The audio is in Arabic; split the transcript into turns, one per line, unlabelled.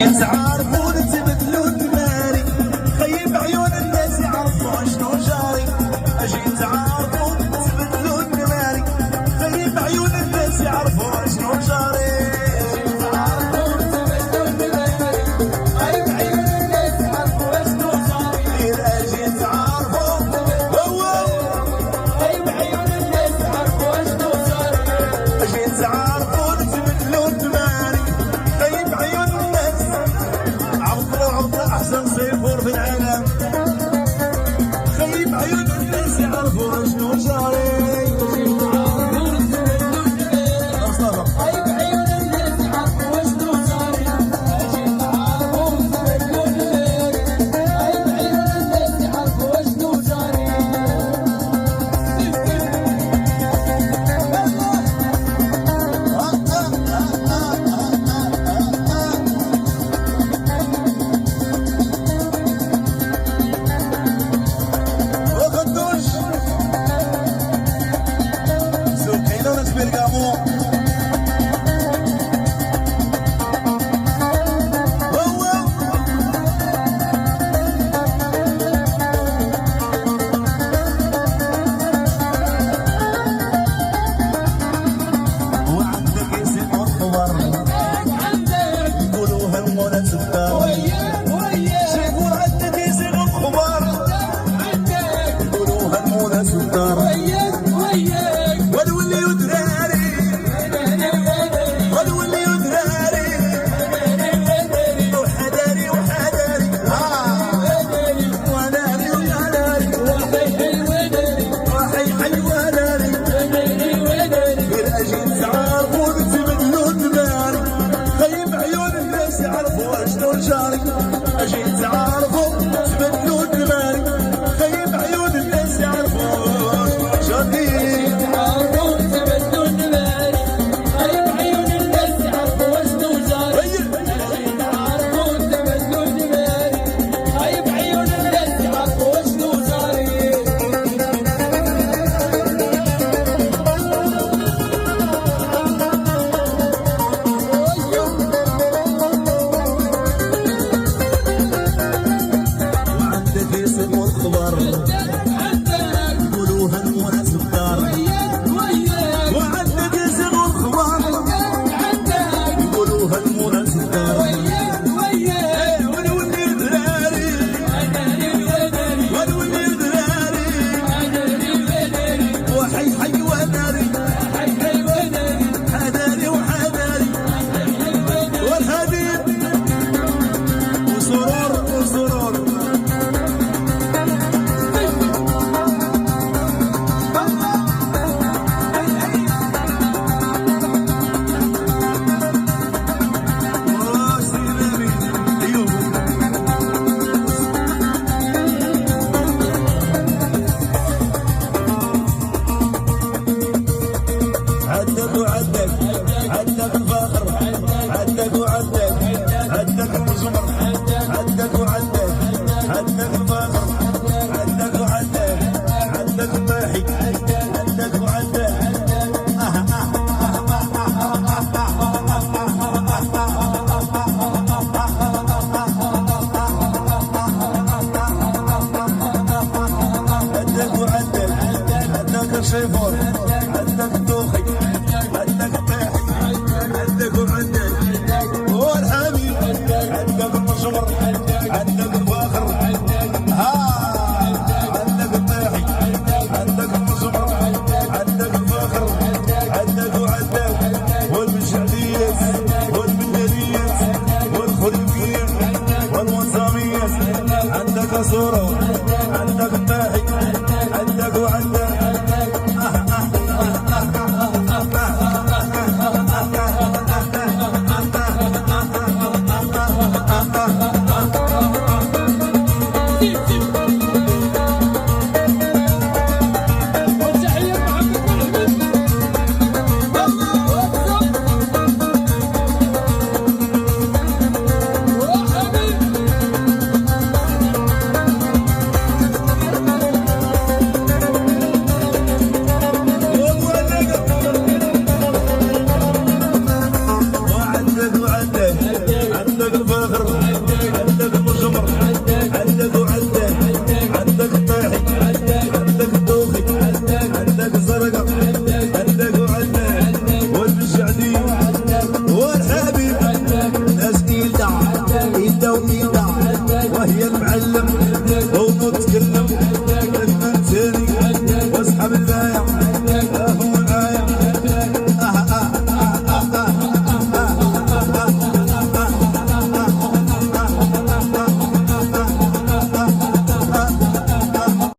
تعرفون تبدلوا الدماري خيب عيون الناس يعرفوا شنو جاري اجي تعرفون تبدلوا الدماري خيب عيون الناس يعرفوا شنو جاري صيفور في العالم خيب عيون الناس يعرفوا شنو جاري اجي تعرفوا تبدلوا الدماري خيب عيون الناس يعرفوا جاري تعرفوا تبدلوا الدماري خيب عيون الناس يعرفوا شنو جاري اجي تعرفوا تبدلوا الدماري خيب عيون الناس يعرفوا شنو جاري يقولوها المناس الدار وعندك يسغوا الخبار يقولوها المناس الدار ونولي دراري ونولي دراري وحي حي وناري حداري وحداري والهديد وسرور وسرور عدك الفخر عدك وعدك عدك المزمر عدك وعدك عدك الفخر عدك وعدك عدك الماحي عدك وعدك عدك وعدك عدك الشيفور عدك الدوخي عدك الطيحي عندك وعندك هو الحبيب عندك المجمر عندك الفاخر عندك الطيحي عندك المجمر عندك الفاخر عندك وعندك والمشعليات والمناريات والخلفيات والوصاميات عندك صورة عندك الطيحي عندك وعندك علم